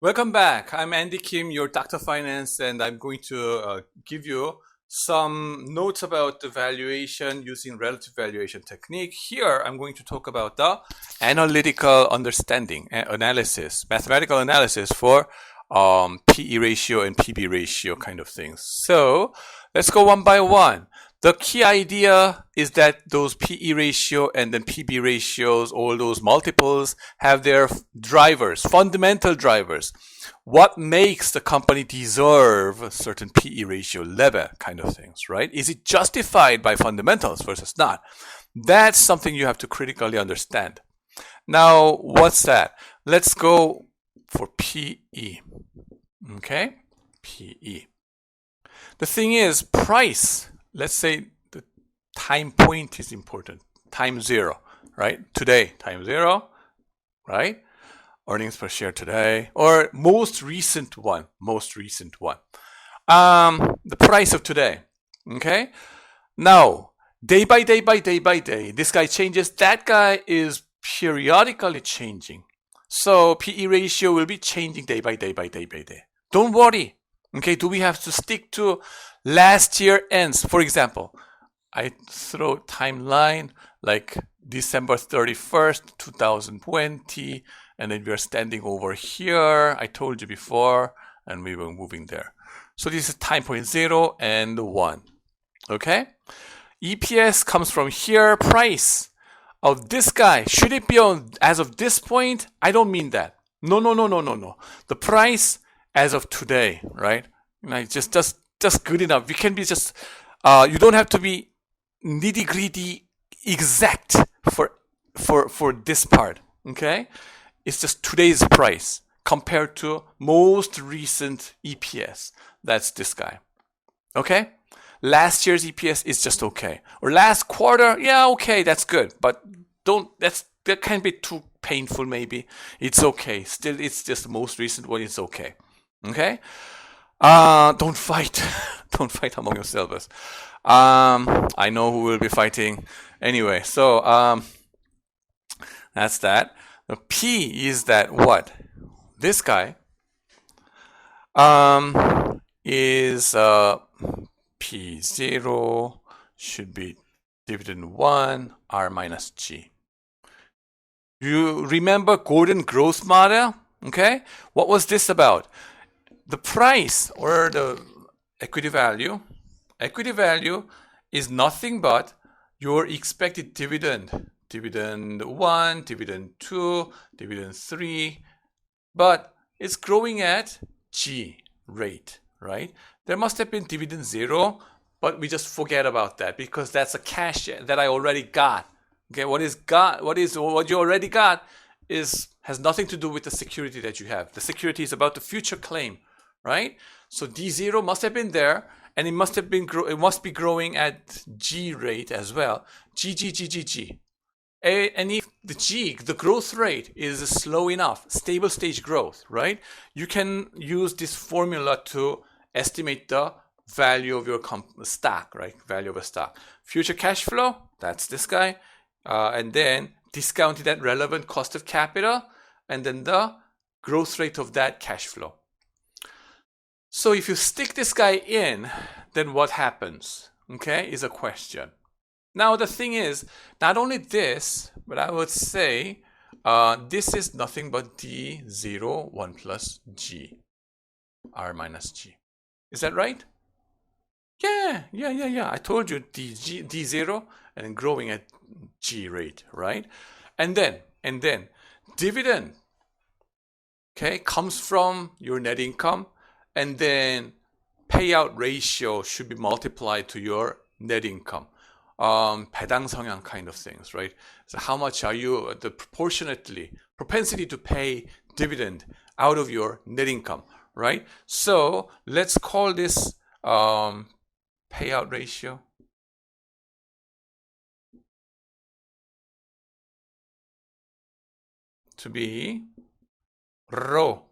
Welcome back. I'm Andy Kim, your Dr. Finance, and I'm going to give you some notes about the valuation using relative valuation technique. Here, I'm going to talk about the analytical understanding, analysis, mathematical analysis for PE ratio and PB ratio kind of things. So let's go one by one. The key idea is that those PE ratio and then PB ratios, all those multiples, have their drivers, fundamental drivers. What makes the company deserve a certain PE ratio level kind of things, right? Is it justified by fundamentals versus not? That's something you have to critically understand. Now, what's that? Let's go for PE. Okay? PE. The thing is, price. Let's say the time point is important. Time zero, right? Today, time zero, right? Earnings per share today, or most recent one. The price of today, okay? Now, day by day, this guy changes. That guy is periodically changing. So PE ratio will be changing day by day. Don't worry. Okay, do we have to stick to last year ends? For example, I throw timeline like December 31st, 2020, and then we are standing over here. I told you before, and we were moving there. So this is time point 0 and 1. Okay? EPS comes from here. Price of this guy, should it be on as of this point? I don't mean that. No. The price as of today, right? Just good enough. We can be just, you don't have to be nitty gritty exact for this part, okay? It's just today's price compared to most recent EPS. That's this guy, okay? Last year's EPS is just okay. Or last quarter, yeah, okay, that's good. But that can be too painful maybe. It's okay. Still, it's just the most recent one. It's okay. Okay? Don't fight. Don't fight among yourselves. I know who will be fighting. Anyway, so that's that. The P is that what? This guy is P0 should be dividend 1 R minus G. You remember Gordon growth model? Okay? What was this about? The price or the equity value is nothing but your expected dividend. Dividend 1, dividend 2, dividend 3, but it's growing at G rate, right? There must have been dividend 0, but we just forget about that because that's a cash that I already got. Okay, what you already got has nothing to do with the security that you have. The security is about the future claim, right? So D0 must have been there, and it must be growing at G rate as well. G. And if the growth rate is slow enough, stable stage growth, right? You can use this formula to estimate the value of your stock, right? Value of a stock. Future cash flow, that's this guy. And then discounted at relevant cost of capital, and then the growth rate of that cash flow. So if you stick this guy in, then what happens? Okay, is a question. Now the thing is, not only this, but I would say this is nothing but D0, 1 plus G, R minus G. Is that right? Yeah. I told you D0 and growing at G rate, right? And then dividend, okay, comes from your net income, and then payout ratio should be multiplied to your net income. 배당 성향 kind of things, right? So how much are you the propensity to pay dividend out of your net income, right? So let's call this payout ratio. To be rho.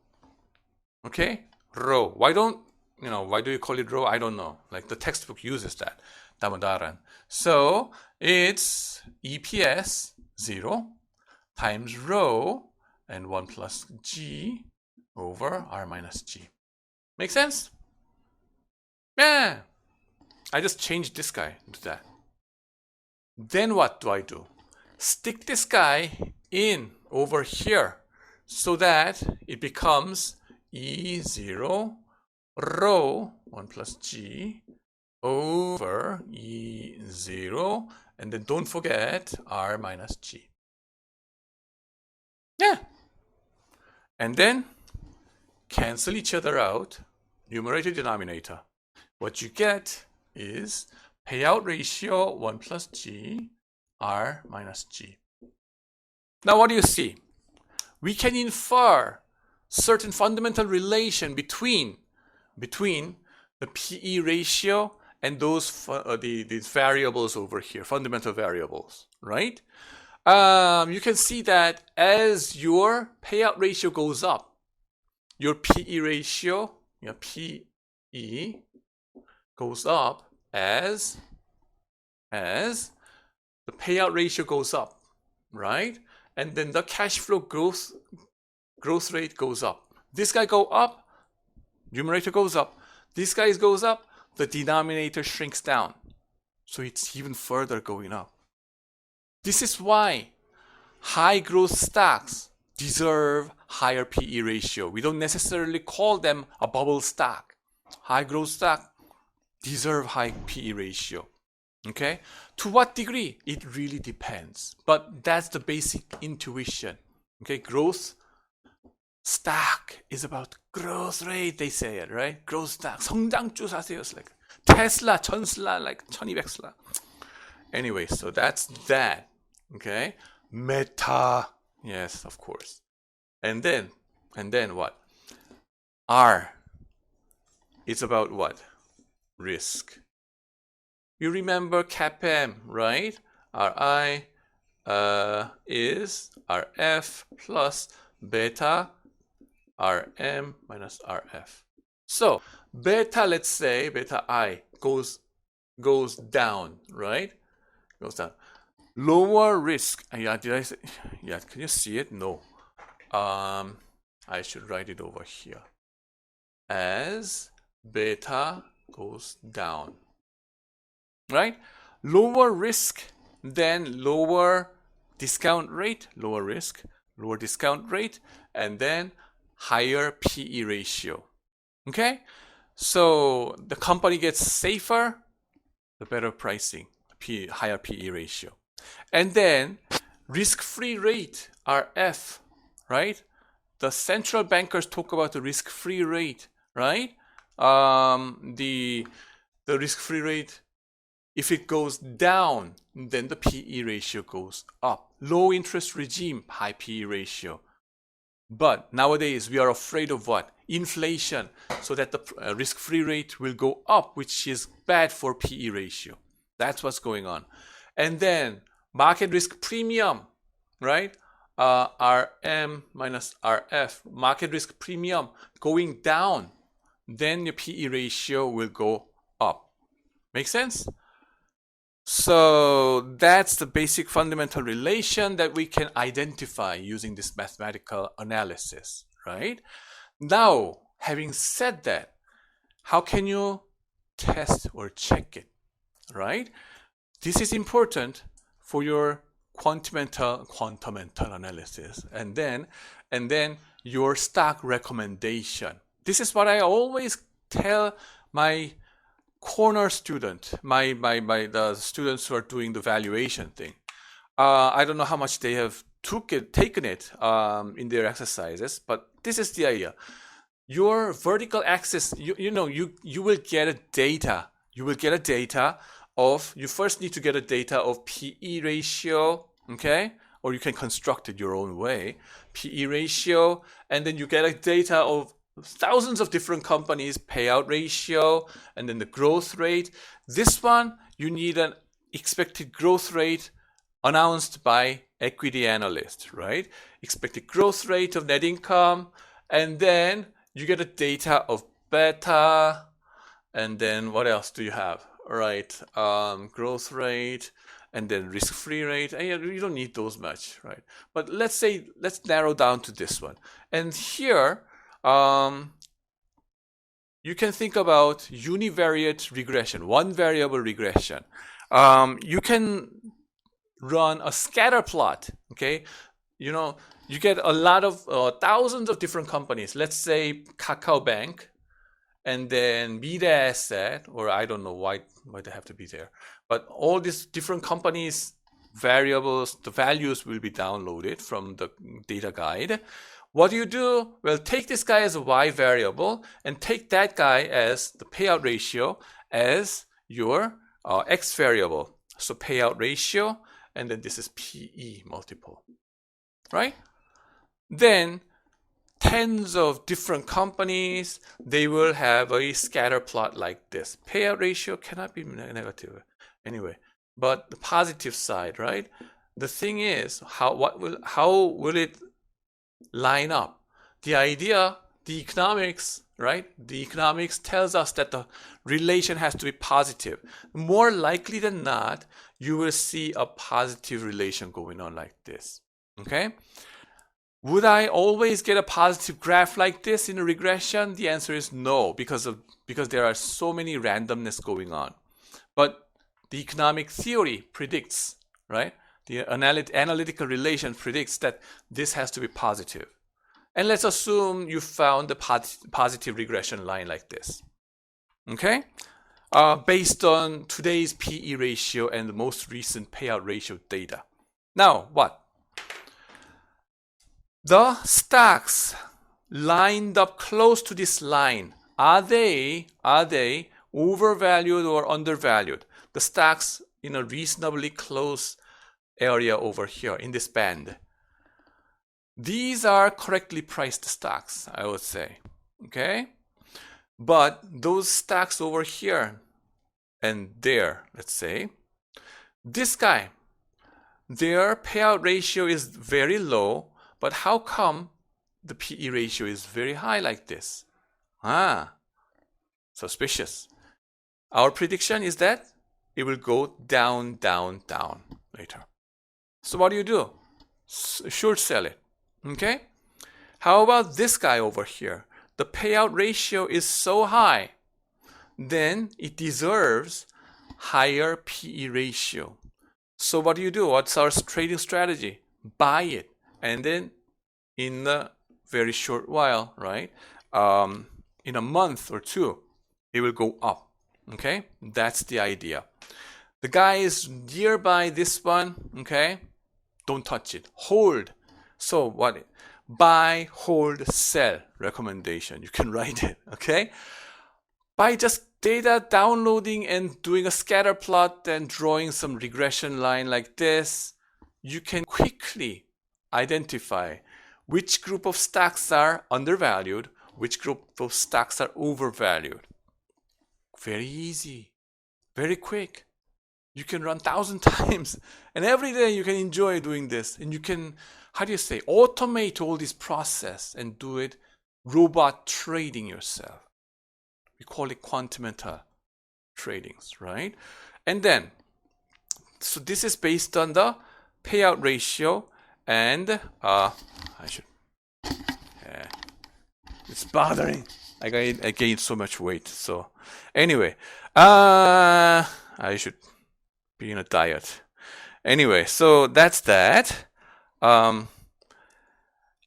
Okay? Rho. Why do you call it rho? I don't know. Like the textbook uses that. 다모다란. So it's EPS 0 times rho and 1 plus G. over R minus G. Make sense? Yeah. I just changed this guy into that. Then what do I do? Stick this guy in over here so that it becomes E0 rho 1 plus G over E0, and then don't forget R minus G. Yeah. And then cancel each other out, numerator, denominator. What you get is payout ratio 1 plus G, R minus G. Now what do you see? We can infer certain fundamental relation between the PE ratio and those these variables over here, fundamental variables, right? You can see that as your payout ratio goes up, your PE ratio, PE goes up as the payout ratio goes up, right? And then the cash flow growth rate goes up. This guy go up, numerator goes up. This guy goes up, the denominator shrinks down. So it's even further going up. This is why high growth stocks deserve higher PE ratio. We don't necessarily call them a bubble stock. High growth stock deserve high PE ratio. Okay? To what degree? It really depends. But that's the basic intuition. Okay? Growth stock is about growth rate, they say it, right? Growth stock. 성장주 사세요. It's like Tesla, 천슬라, like 1200슬라. Anyway, so that's that. Okay? Meta. Yes, of course. And then what? R is about what? Risk. You remember CAPM, right? Ri is Rf plus beta Rm minus Rf. So beta, let's say beta I goes down, right? Goes down. Lower risk. Yeah, did I say? Yeah, can you see it? No. I should write it over here. As beta goes down, right? Lower risk, then lower discount rate, lower risk, lower discount rate, and then higher PE ratio. Okay? So the company gets safer, the better pricing, higher PE ratio. And then risk-free rate, RF, right? The central bankers talk about the risk-free rate, right? The risk-free rate, if it goes down, then the PE ratio goes up. Low interest regime, high PE ratio. But nowadays we are afraid of what? Inflation, so that the risk-free rate will go up, which is bad for PE ratio. That's what's going on. And then market risk premium, right? RM minus RF, market risk premium going down, then your PE ratio will go up. Make sense? So that's the basic fundamental relation that we can identify using this mathematical analysis, right? Now, having said that, how can you test or check it, right? This is important for your quantamental analysis, and then your stock recommendation. This is what I always tell my corner student, the students who are doing the valuation thing. I don't know how much they have taken it in their exercises, but this is the idea. Your vertical axis, you will get a data. You will get a data of, you first need to get a data of PE ratio, okay? Or you can construct it your own way. PE ratio, and then you get a data of thousands of different companies, payout ratio, and then the growth rate. This one, you need an expected growth rate announced by equity analyst, right? Expected growth rate of net income, and then you get a data of beta, and then what else do you have? Right, growth rate, and then risk-free rate. And you don't need those much, right? But let's narrow down to this one. And here, you can think about univariate regression, one variable regression. You can run a scatter plot, okay? You know, you get a lot of thousands of different companies. Let's say Kakao Bank, and then Beta Asset, or I don't know why they have to be there. But all these different companies, variables, the values will be downloaded from the data guide. What do you do? Well, take this guy as a y variable and take that guy as the payout ratio as your x variable. So payout ratio, and then this is PE multiple, right? Then tens of different companies, they will have a scatter plot like this. Payout ratio cannot be negative anyway, but the positive side, right? The thing is, how will it line up? The idea, the economics, right? The economics tells us that the relation has to be positive. More likely than not, you will see a positive relation going on like this, okay? Would I always get a positive graph like this in a regression? The answer is no, because there are so many randomness going on. But the economic theory predicts, right? The analytical relation predicts that this has to be positive. And let's assume you found a positive regression line like this, okay? Based on today's PE ratio and the most recent payout ratio data. Now, what? The stocks lined up close to this line, are they overvalued or undervalued? The stocks in a reasonably close area over here in this band. These are correctly priced stocks, I would say, okay? But those stocks over here and there, let's say, this guy, their payout ratio is very low, but how come the PE ratio is very high like this? Suspicious. Our prediction is that it will go down, down, down later. So what do? Short sell it, okay? How about this guy over here? The payout ratio is so high, then it deserves higher PE ratio. So what do? What's our trading strategy? Buy it. And then in a very short while, right? In a month or two, it will go up. Okay? That's the idea. The guy is nearby this one, okay? Don't touch it. Hold. So what? Buy, hold, sell recommendation. You can write it, okay? By just data downloading and doing a scatter plot and drawing some regression line like this, you can quickly identify which group of stocks are undervalued, which group of stocks are overvalued. Very easy, very quick. You can run 1,000 times, and every day you can enjoy doing this. And you can, automate all this process and do it robot trading yourself. We call it quantimeter tradings, right? And then, so this is based on the payout ratio. And it's bothering. I gained so much weight. So anyway, I should be in a diet. Anyway, so that's that.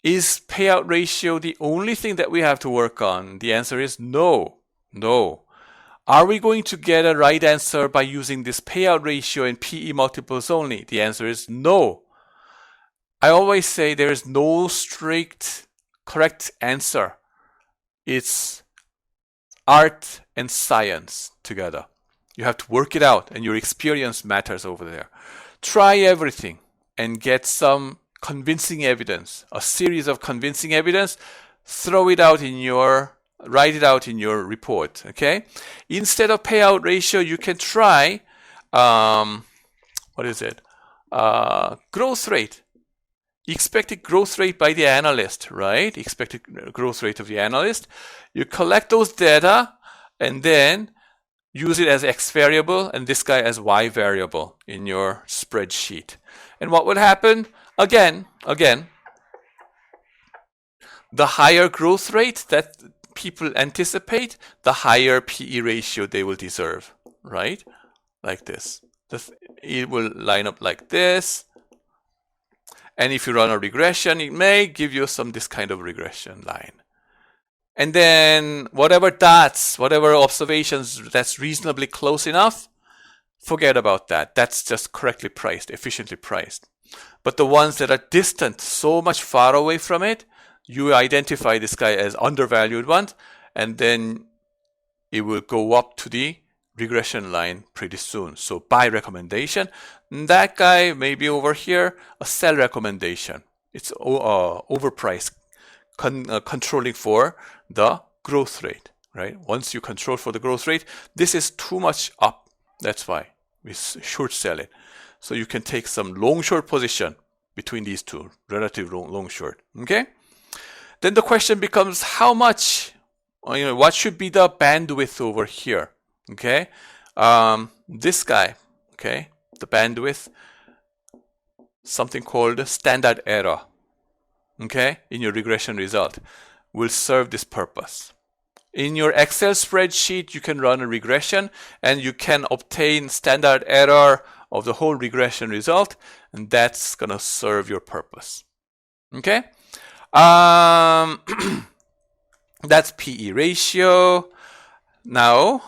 Is payout ratio the only thing that we have to work on? The answer is no. No. Are we going to get a right answer by using this payout ratio and PE multiples only? The answer is no. I always say there is no strict correct answer. It's art and science together. You have to work it out, and your experience matters over there. Try everything and get some convincing evidence, a series of convincing evidence. Write it out in your report, okay? Instead of payout ratio, you can try, growth rate. Expected growth rate by the analyst, right? Expected growth rate of the analyst. You collect those data and then use it as X variable and this guy as Y variable in your spreadsheet. And what would happen? Again, the higher growth rate that people anticipate, the higher PE ratio they will deserve, right? Like this. It will line up like this. And if you run a regression, it may give you this kind of regression line. And then whatever dots, whatever observations that's reasonably close enough, forget about that. That's just correctly priced, efficiently priced. But the ones that are distant, so much far away from it, you identify this guy as undervalued one, and then it will go up to the regression line pretty soon. So buy recommendation. That guy may be over here, a sell recommendation. It's overpriced, controlling for the growth rate, right? Once you control for the growth rate, this is too much up. That's why we short sell it. So you can take some long short position between these two, relative long short. Okay. Then the question becomes how much, what should be the bandwidth over here? Okay. This guy, okay, the bandwidth, something called standard error, okay, in your regression result will serve this purpose. In your Excel spreadsheet, you can run a regression and you can obtain standard error of the whole regression result, and that's gonna serve your purpose. Okay, that's PE ratio. Now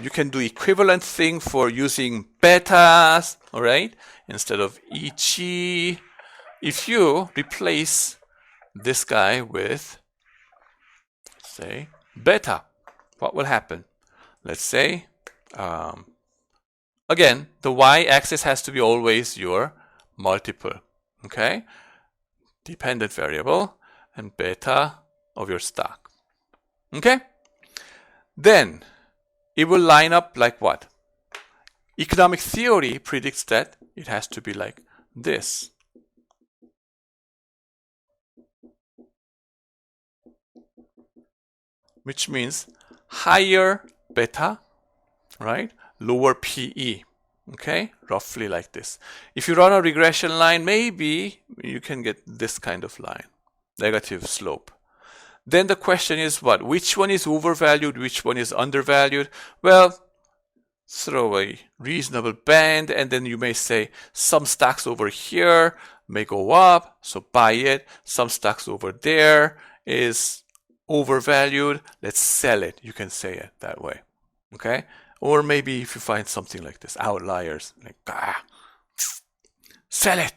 you can do equivalent thing for using betas, all right, instead of EG. If you replace this guy with, say, beta, what will happen? Let's say, again, the y-axis has to be always your multiple, okay? Dependent variable and beta of your stock, okay? Then it will line up like what? Economic theory predicts that it has to be like this. Which means higher beta, right? Lower PE, okay? Roughly like this. If you run a regression line, maybe you can get this kind of line, negative slope. Then the question is what? Which one is overvalued? Which one is undervalued? Well, throw a reasonable band, and then you may say some stocks over here may go up, so buy it. Some stocks over there is overvalued, let's sell it. You can say it that way, okay? Or maybe if you find something like this, outliers, like sell it.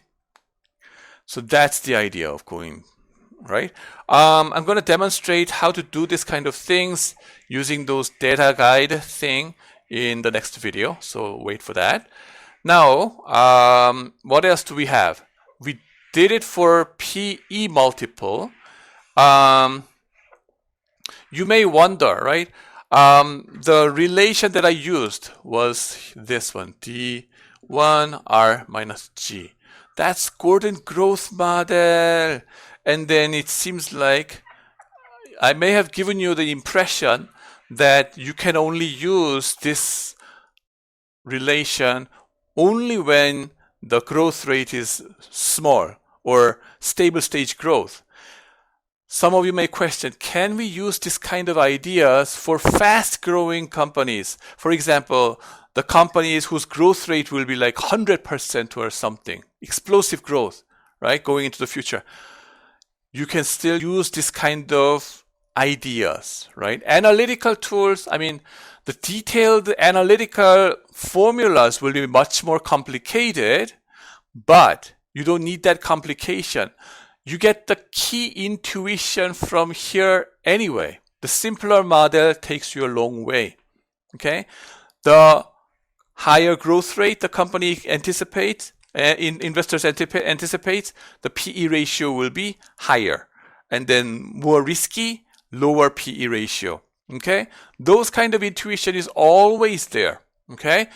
So that's the idea of going, right? I'm going to demonstrate how to do this kind of things using those data guide thing in the next video, so wait for that. Now, what else do we have? We did it for PE multiple. You may wonder, right? The relation that I used was this one, D1R minus G. That's Gordon growth model. And then it seems like I may have given you the impression that you can only use this relation only when the growth rate is small or stable stage growth. Some of you may question, can we use this kind of ideas for fast-growing companies? For example, the companies whose growth rate will be like 100% or something, explosive growth, right, going into the future. You can still use this kind of ideas, right? Analytical tools, I mean, the detailed analytical formulas will be much more complicated, but you don't need that complication. You get the key intuition from here anyway. The simpler model takes you a long way, okay? The higher growth rate the company anticipates, investors anticipate, the PE ratio will be higher. And then more risky, lower PE ratio, okay? Those kind of intuition is always there, okay?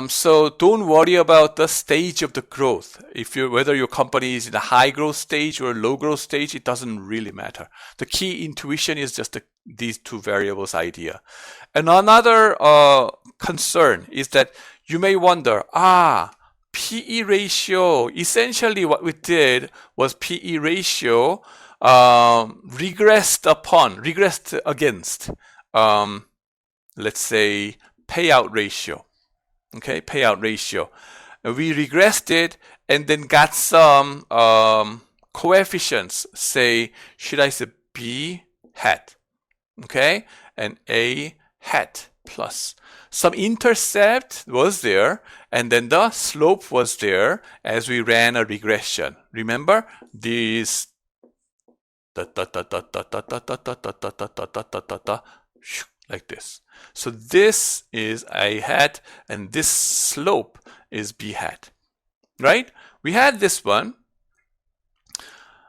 So don't worry about the stage of the growth. Whether your company is in a high growth stage or a low growth stage, it doesn't really matter. The key intuition is just these two variables idea. And another concern is that you may wonder, PE ratio, essentially what we did was PE ratio regressed against, let's say, payout ratio. Okay, payout ratio. We regressed it and then got some coefficients. Say, should I say B hat? Okay, and A hat plus. Some intercept was there, and then the slope was there as we ran a regression. Remember these like this. So this is A hat, and this slope is B hat, right? We had this one.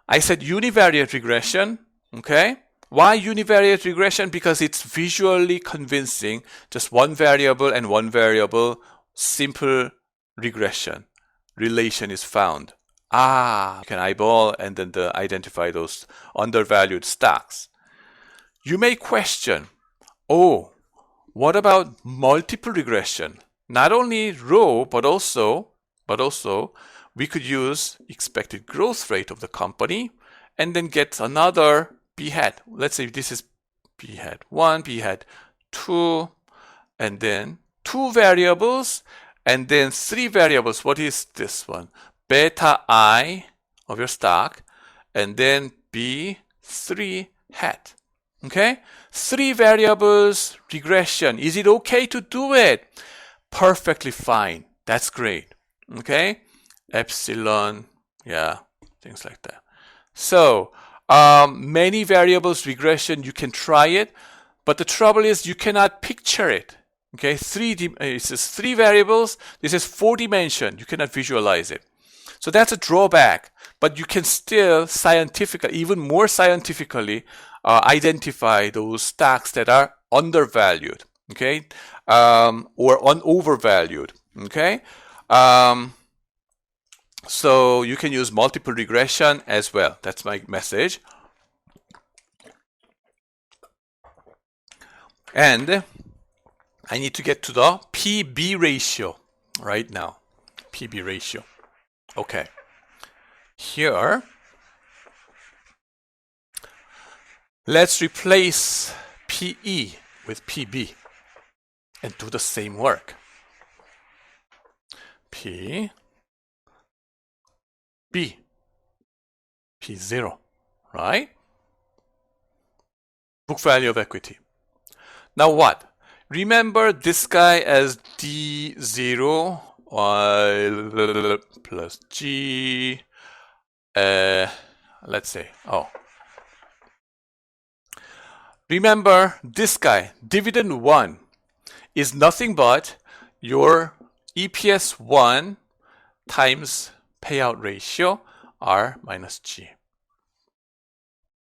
I said univariate regression, okay? Why univariate regression? Because it's visually convincing. Just one variable and one variable, simple regression. Relation is found. You can eyeball and then identify those undervalued stocks. You may question, what about multiple regression? Not only row, but also we could use expected growth rate of the company and then get another B hat. Let's say this is B hat 1, B hat 2, and then 2 variables, and then 3 variables. What is this one? Beta I of your stock, and then B3 hat. Okay? 3 variables regression. Is it okay to do it? Perfectly fine. That's great. Okay? Epsilon, yeah, things like that. So, many variables regression, you can try it, but the trouble is you cannot picture it. Okay, this is 3 variables, this is 4 dimension, you cannot visualize it. So that's a drawback, but you can still scientifically, even more scientifically, identify those stocks that are undervalued, okay, or overvalued, okay. So you can use multiple regression as well. That's my message. And I need to get to the PB ratio right now. PB ratio. Okay. Here, let's replace PE with PB and do the same work. P, B, P0, right? Book value of equity. Now what? Remember this guy as D0 plus G, let's say, remember this guy, dividend 1, is nothing but your EPS 1 times payout ratio, R minus G.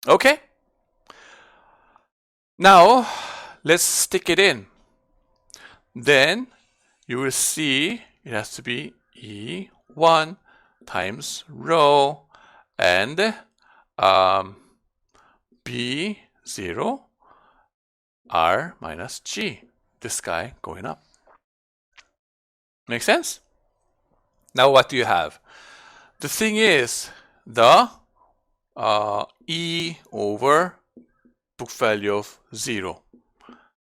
Okay? Now, let's stick it in. Then you will see it has to be E1 times rho and B0 R minus G. This guy going up. Make sense? Now what do you have? The thing is the E over book value of 0.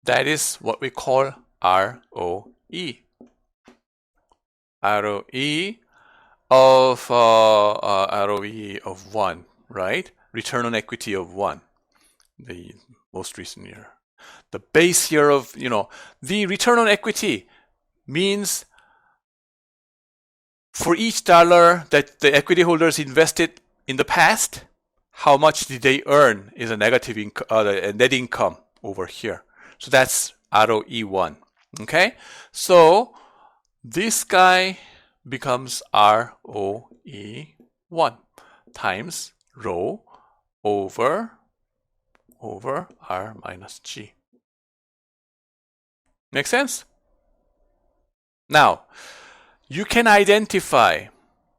That is what we call ROE. ROE of 1, right? Return on equity of 1, the most recent year. The base year of, the return on equity means for each dollar that the equity holders invested in the past, how much did they earn is a negative net income over here. So that's ROE1. Okay? So this guy becomes ROE1 times rho over R minus G. Make sense? Now, you can identify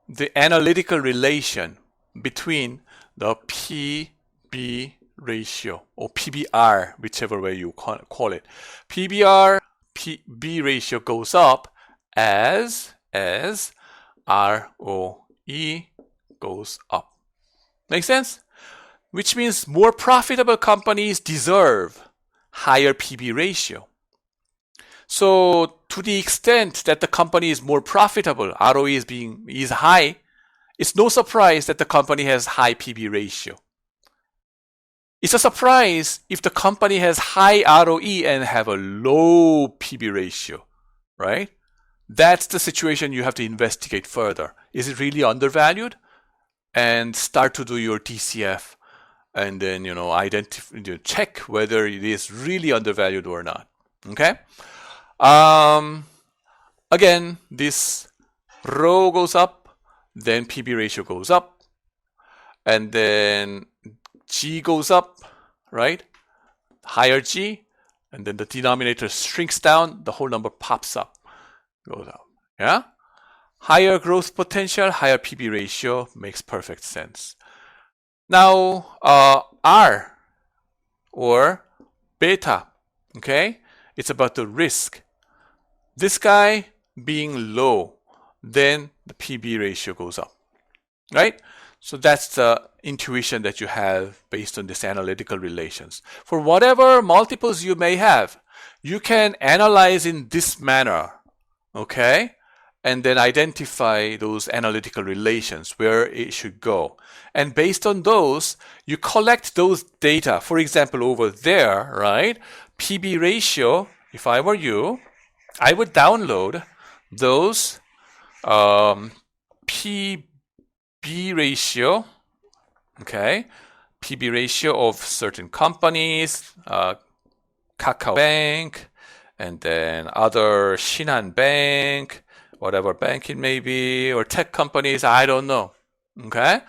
the analytical relation between the PB ratio or PBR, whichever way you call it. PBR, PB ratio goes up as ROE goes up. Make sense? which means more profitable companies deserve higher PB ratio. So to the extent that the company is more profitable, ROE is high, it's no surprise that the company has high PB ratio. It's a surprise if the company has high ROE and have a low PB ratio, right? That's the situation you have to investigate further. Is it really undervalued? And start to do your DCF and then, check whether it is really undervalued or not. Okay? Again, this row goes up, then PB ratio goes up, and then G goes up, right? Higher G, and then the denominator shrinks down, the whole number pops up, goes up. Yeah? Higher growth potential, higher PB ratio makes perfect sense. Now, R or beta, okay? It's about the risk. This guy being low, then the PB ratio goes up, right? So that's the intuition that you have based on this analytical relations. For whatever multiples you may have, you can analyze in this manner, okay? And then identify those analytical relations, where it should go. And based on those, you collect those data. For example, over there, right? PB ratio, if I were you, I would download those PB ratio, okay? PB ratio of certain companies, Kakao Bank, and then other Shinhan Bank, whatever bank it may be, or tech companies, I don't know, okay?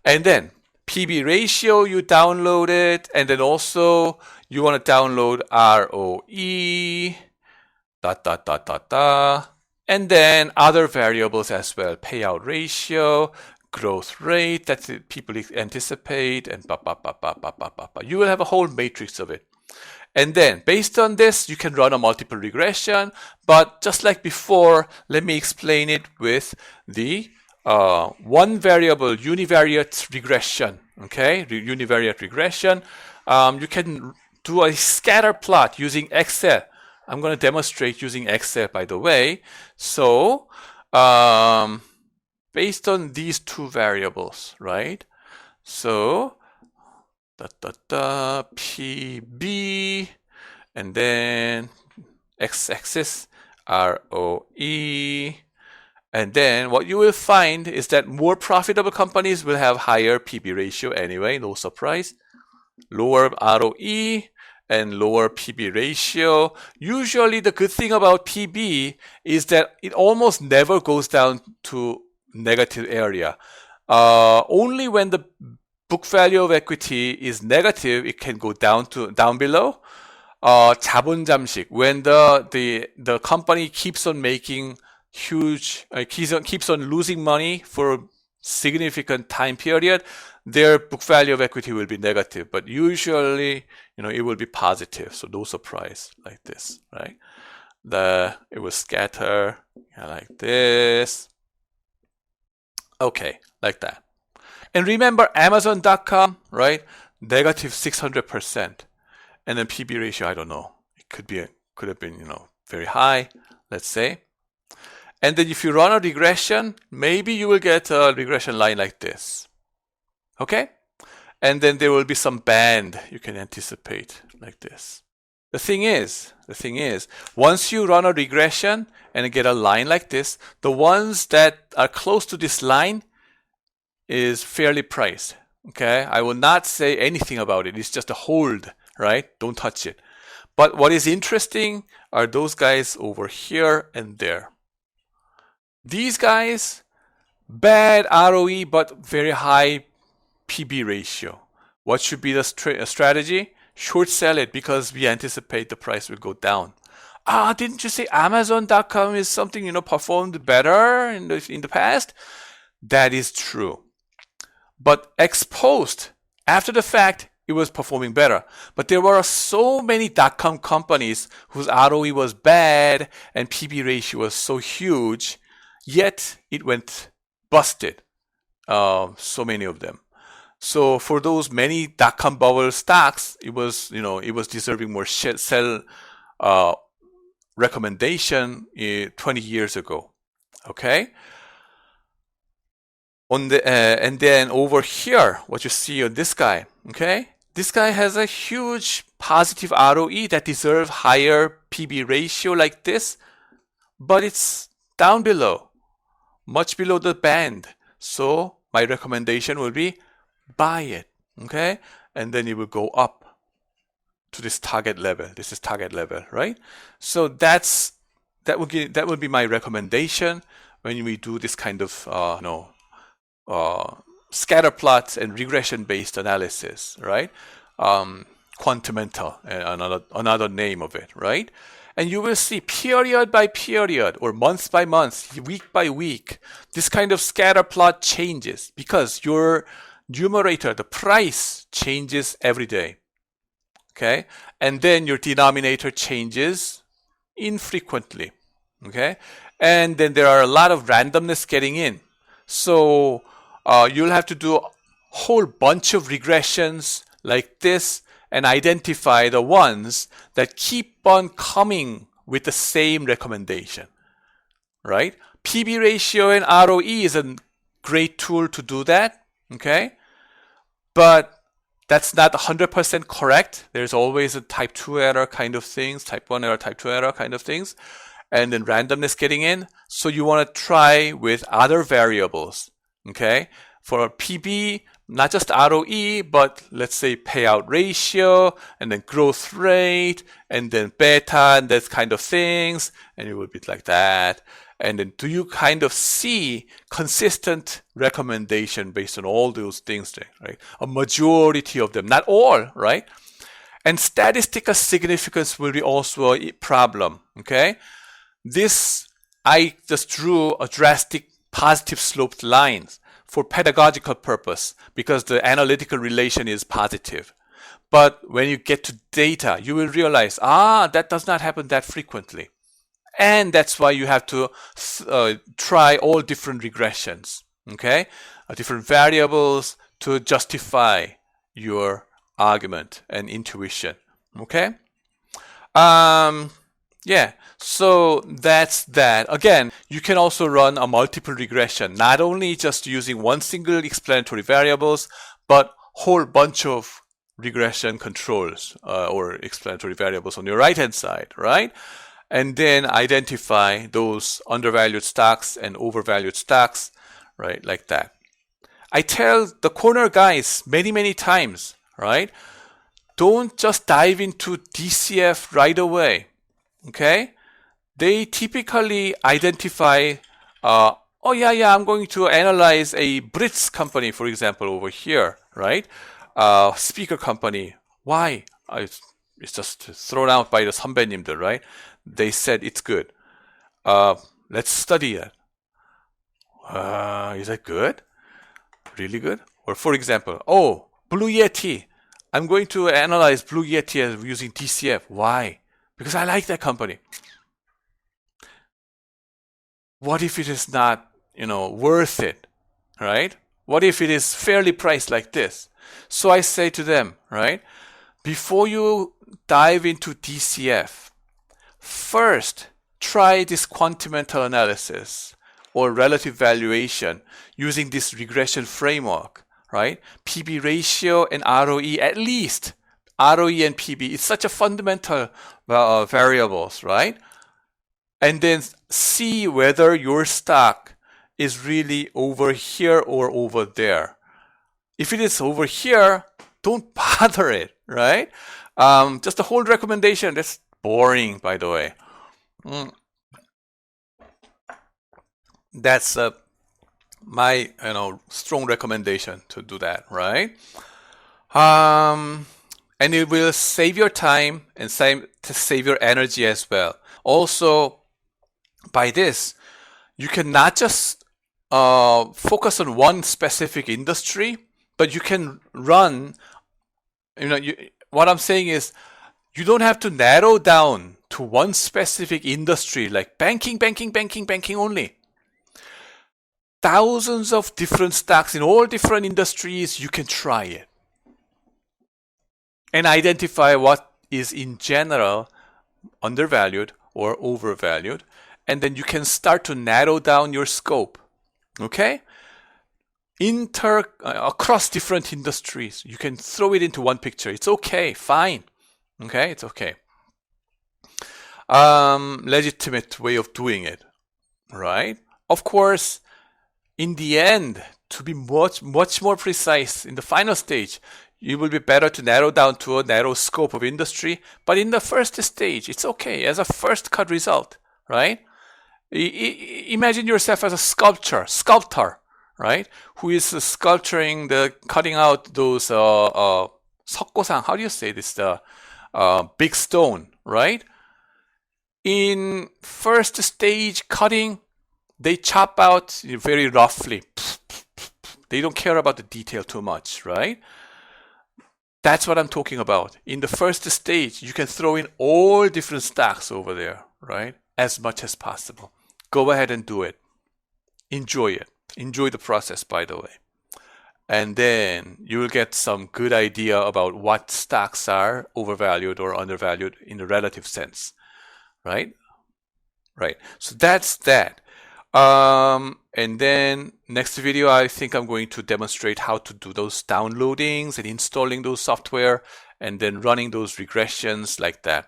And then PB ratio, you download it, and then also you want to download ROE, and then other variables as well, payout ratio, growth rate that people anticipate, and you will have a whole matrix of it. And then based on this, you can run a multiple regression, but just like before, let me explain it with the one variable univariate regression, okay? Univariate regression. You can do a scatter plot using Excel. I'm going to demonstrate using Excel, by the way. So based on these two variables, right? So PB, and then x-axis ROE, and then what you will find is that more profitable companies will have higher PB ratio anyway, no surprise. Lower ROE and lower PB ratio. Usually the good thing about PB is that it almost never goes down to negative area. Only when the book value of equity is negative, it can go down below. 자본 잠식, when the company keeps on making keeps on losing money for a significant time period, their book value of equity will be negative. But usually, it will be positive. So no surprise like this, right? It will scatter like this. Okay, like that. And remember Amazon.com, right? Negative 600%. And then PB ratio, I don't know. It could have been, very high, let's say. And then if you run a regression, maybe you will get a regression line like this. Okay? And then there will be some band you can anticipate like this. The thing is, once you run a regression and get a line like this, the ones that are close to this line is fairly priced. Okay? I will not say anything about it. It's just a hold, right? Don't touch it. But what is interesting are those guys over here and there. These guys, bad ROE, but very high PB ratio. What should be the strategy? Short sell it because we anticipate the price will go down. Didn't you say Amazon.com is something, performed better in the past? That is true. But ex post, after the fact, it was performing better. But there were so many .com companies whose ROE was bad and PB ratio was so huge, yet it went busted. So many of them. So for those many dot-com bubble stocks, it was deserving more sell recommendation 20 years ago. Okay. And then over here, what you see on this guy, okay, this guy has a huge positive ROE that deserves higher PB ratio like this, but it's down below, much below the band. So my recommendation will be buy it, okay, and then it will go up to this target level. This is target level, right? So that would be my recommendation when we do this kind of scatter plots and regression based analysis, right? Quantimental, another name of it, right? And you will see period by period or month by month, week by week, this kind of scatter plot changes because your numerator, the price, changes every day. Okay? And then your denominator changes infrequently. Okay? And then there are a lot of randomness getting in. So you'll have to do a whole bunch of regressions like this and identify the ones that keep on coming with the same recommendation, right? PB ratio and ROE is a great tool to do that, okay? But that's not 100% correct. There's always a type 2 error kind of things, type 1 error, type 2 error kind of things, and then randomness getting in. So you want to try with other variables, okay? For PB, not just ROE, but let's say payout ratio, and then growth rate, and then beta, and that kind of things, and it would be like that. And then do you kind of see consistent recommendation based on all those things, right? A majority of them, not all, right? And statistical significance will be also a problem, okay? This, I just drew a drastic positive sloped lines for pedagogical purpose because the analytical relation is positive. But when you get to data, you will realize, that does not happen that frequently. And that's why you have to try all different regressions, okay? Different variables to justify your argument and intuition, okay? Yeah, so that's that. Again, you can also run a multiple regression, not only just using one single explanatory variables, but whole bunch of regression controls or explanatory variables on your right-hand side, right? And then identify those undervalued stocks and overvalued stocks, right? Like that. I tell the corner guys many, many times, right? Don't just dive into DCF right away, okay? They typically identify, I'm going to analyze a Brits company, for example, over here, right? Speaker company. Why? It's just thrown out by the 선배님들, right? They said it's good. Let's study it. Is that good? Really good? Or for example, Blue Yeti. I'm going to analyze Blue Yeti as using DCF. Why? Because I like that company. What if it is not, worth it, right? What if it is fairly priced like this? So I say to them, right, before you dive into DCF, first try this quantimental analysis or relative valuation using this regression framework, right? PB ratio and ROE, at least ROE and PB. It's such a fundamental variables, right? And then see whether your stock is really over here or over there. If it is over here, don't bother it, right? Just a whole recommendation. That's boring, by the way. That's my strong recommendation to do that, right? And it will save your time and save your energy as well. Also, by this, you can not just focus on one specific industry, but you can run. What I'm saying is, you don't have to narrow down to one specific industry like banking only. thousands of different stocks in all different industries, you can try it and identify what is in general undervalued or overvalued, and then you can start to narrow down your scope. Okay? Across different industries, you can throw it into one picture. It's okay, fine. Okay, it's okay. Legitimate way of doing it, right? Of course, in the end, to be much more precise in the final stage, it will be better to narrow down to a narrow scope of industry. But in the first stage, it's okay as a first cut result, right? Imagine yourself as a sculptor, right? Who is sculpturing cutting out those 석고상. How do you say this? The big stone, right? In first stage cutting, they chop out very roughly. They don't care about the detail too much, right? That's what I'm talking about. In the first stage, you can throw in all different stocks over there, right? As much as possible. Go ahead and do it. Enjoy it. Enjoy the process, by the way. And then you will get some good idea about what stocks are overvalued or undervalued in a relative sense, right? Right. So that's that. And then next video, I think I'm going to demonstrate how to do those downloadings and installing those software and then running those regressions like that.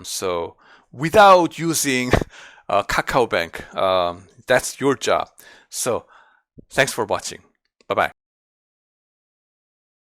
So without using KakaoBank, that's your job. So thanks for watching. Bye-bye.